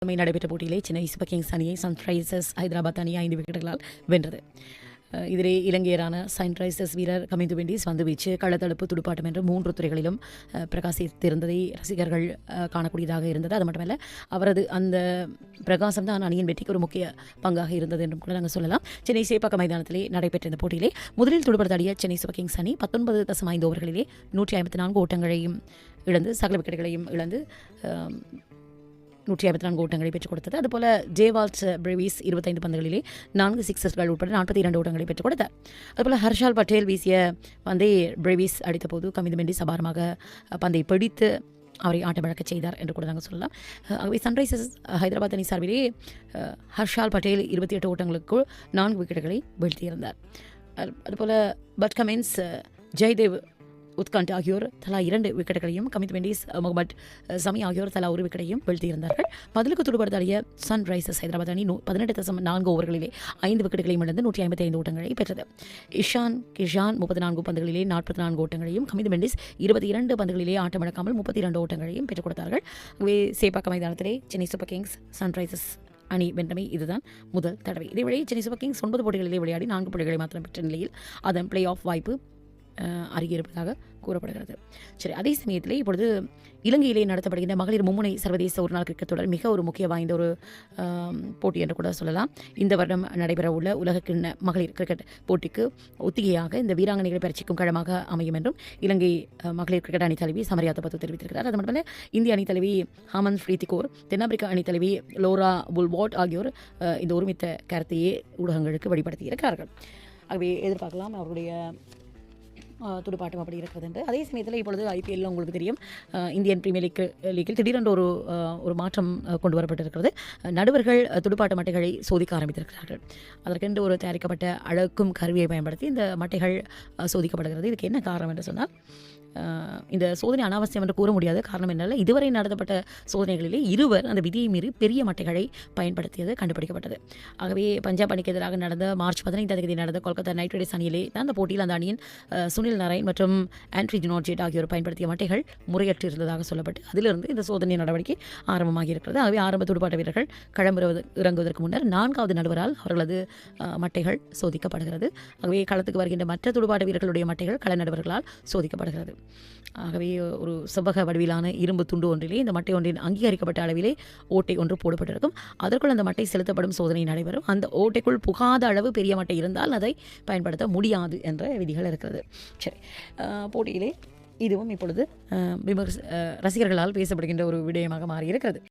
நடைபெற்ற போட்டியிலே Chennai super Kings அணியை சன்ரைசர்ஸ் ஹைதராபாத் அணி 5 விக்கெட்டுகளால் வென்றது. இதிலே இலங்கையரான சன்ரைசர்ஸ் வீரர் கமிந்து வெண்டிஸ் வந்து வீச்சு களத்தடுப்பு துடுப்பாட்டம் என்று 3 துறைகளிலும் பிரகாசித்திருந்ததை ரசிகர்கள் காணக்கூடியதாக இருந்தது. அது மட்டுமல்ல, அவரது அந்த பிரகாசம் தான் அணியின் வெற்றிக்கு ஒரு முக்கிய பங்காக இருந்தது என்றும் கூட நாங்கள் சொல்லலாம். சென்னை சேப்பாக்க மைதானத்திலே நடைபெற்ற இந்த போட்டியிலே முதலில் துடுப்படுத்தாடிய சென்னை சூப்பர் கிங்ஸ் அணி 19.5 ஓவர்களிலே 154 ஓட்டங்களையும் இழந்து சகல விக்கெட்டுகளையும் இழந்து 154 ஓட்டங்களை பெற்றுக் கொடுத்தது. அதுபோல ஜேவால்ஸ் பிரேவிஸ் 25 பந்துகளிலே 4 சிக்ஸர்கள் உட்பட 42 ஓட்டங்களை பெற்றுக் கொடுத்தார். அதுபோல ஹர்ஷால் பட்டேல் வீசிய பந்தை பிரேவிஸ் அடித்தபோது கமிந்து மெண்டிஸ் அபாரமாக பந்தை பிடித்து அவரை ஆட்டமிழக்க செய்தார் என்று கூட நாங்கள் சொல்லலாம். ஆகவே சன்ரைசர்ஸ் ஹைதராபாத் அணி சார்பிலே ஹர்ஷால் பட்டேல் 28 ஓட்டங்களுக்கு 4 விக்கெட்டுகளை வீழ்த்தியிருந்தார். அதுபோல பட் கமின்ஸ், ஜெய்தேவ் உத்கண்ட் ஆகியோர் தலா 2 விக்கெட்டுகளையும், கமித் மெண்டிஸ், முகமது சமி ஆகியோர் தலா 1 விக்கெட்டையும் வீழ்த்தியிருந்தார்கள். பதிலுக்கு துடுப்படுத்தாடிய சன்ரைசர்ஸ் ஹைதராபாத் அணி 18.4 ஓவர்களிலே 5 விக்கெட்டுகளையும் இழந்து 155 ஓட்டங்களை பெற்றது. இஷான் கிஷான் 34 பந்துகளிலே 44 ஓட்டங்களையும், கமித் மெண்டிஸ் 22 பந்துகளிலே ஆட்டமிழக்காமல் 32 ஓட்டங்களையும் பெற்றுக் கொடுத்தார்கள். ஆகவே Chepauk மைதானத்திலே Chennai super Kings Sunrisers அணி வென்றமை இதுதான் முதல் தடவை. இதேவேளை சென்னை சூப்பர் கிங்ஸ் 9 போட்டிகளிலே விளையாடி 4 புள்ளிகளை மாத்திரம் பெற்ற நிலையில் அதன் பிளே ஆஃப் வாய்ப்பு அருகே இருப்பதாக கூறப்படுகிறது. சரி, அதே சமயத்தில் இப்பொழுது இலங்கையிலே நடத்தப்படுகின்ற மகளிர் மும்முனை சர்வதேச ஒருநாள் கிரிக்கெட் தொடர் மிக ஒரு முக்கிய வாய்ந்த ஒரு போட்டி என்று கூட சொல்லலாம். இந்த வருடம் நடைபெற உள்ள உலகக்கிண்ண மகளிர் கிரிக்கெட் போட்டிக்கு ஒத்திகையாக இந்த வீராங்கனைகளை பரிசிக்கும் களமாக அமையும் என்றும் இலங்கை மகளிர் கிரிக்கெட் அணி தலைவி சமரியா தபத்து தெரிவித்திருக்கிறார். அது மட்டுமல்ல, இந்திய அணி தலைவி ஹாமன் ஃப்ரீதிகோர், தென்னாப்பிரிக்கா அணி தலைவி லோரா புல்வாட் ஆகியோர் இந்த ஒருமித்த கருத்தையே ஊடகங்களுக்கு வெளிப்படுத்தி இருக்கிறார்கள். ஆகவே எதிர்பார்க்கலாம் அவருடைய துடுப்பாட்டம் அப்படி இருக்கிறது என்று. அதே சமயத்தில் இப்பொழுது ஐபிஎல்ல உங்களுக்கு தெரியும், இந்தியன் பிரீமியர் லீக்கில் திடீரென்று ஒரு மாற்றம் கொண்டு வரப்பட்டிருக்கிறது. நடுவர்கள் துடுப்பாட்ட மட்டைகளை சோதிக்க ஆரம்பித்திருக்கிறார்கள். அதற்கென்று ஒரு தயாரிக்கப்பட்ட அழகும் கருவியை பயன்படுத்தி இந்த மட்டைகள் சோதிக்கப்படுகிறது. இதுக்கு என்ன காரணம் என்று சொன்னால், இந்த சோதனை அனாவசியம் என்று கூற முடியாது. காரணம் என்னால் இதுவரை நடத்தப்பட்ட சோதனைகளிலே 2 அந்த விதியை மீறி பெரிய மட்டைகளை பயன்படுத்தியது கண்டுபிடிக்கப்பட்டது. ஆகவே பஞ்சாப் அணிக்கு எதிராக நடந்த மார்ச் 15 நடந்த கொல்கத்தா நைட் ரைடர்ஸ் அணியிலே தான் அந்த போட்டியில் அந்த அணியின் சுனில் நாராயண் மற்றும் ஆண்ட்ரி ஜினோர்ஜெட் ஆகியோர் பயன்படுத்திய மட்டைகள் முறையற்று இருந்ததாக சொல்லப்பட்டு அதிலிருந்து இந்த சோதனை நடவடிக்கை ஆரம்பமாகி இருக்கிறது. ஆகவே ஆரம்ப துடுப்பாட்ட வீரர்கள் இறங்குவதற்கு முன்னர் 4வது நடுவரால் அவர்களது மட்டைகள் சோதிக்கப்படுகிறது. ஆகவே களத்துக்கு வருகின்ற மற்ற துடுப்பாட்ட வீரர்களுடைய மட்டைகள் கள நடுவர்களால் சோதிக்கப்படுகிறது. ஆகவே ஒரு செவ்வக வடிவிலான இரும்பு துண்டு ஒன்றிலே இந்த மட்டை ஒன்றின் அங்கீகரிக்கப்பட்ட அளவிலே ஓட்டை ஒன்று போடப்பட்டிருக்கும். அதற்குள் அந்த மட்டை செலுத்தப்படும் சோதனை நடைபெறும். அந்த ஓட்டைக்குள் புகாத அளவு பெரிய மட்டை இருந்தால் அதை பயன்படுத்த முடியாது என்ற விதிகள் இருக்கிறது. சரி, போட்டியிலே இதுவும் இப்பொழுது ரசிகர்களால் பேசப்படுகின்ற ஒரு விடயமாக மாறியிருக்கிறது.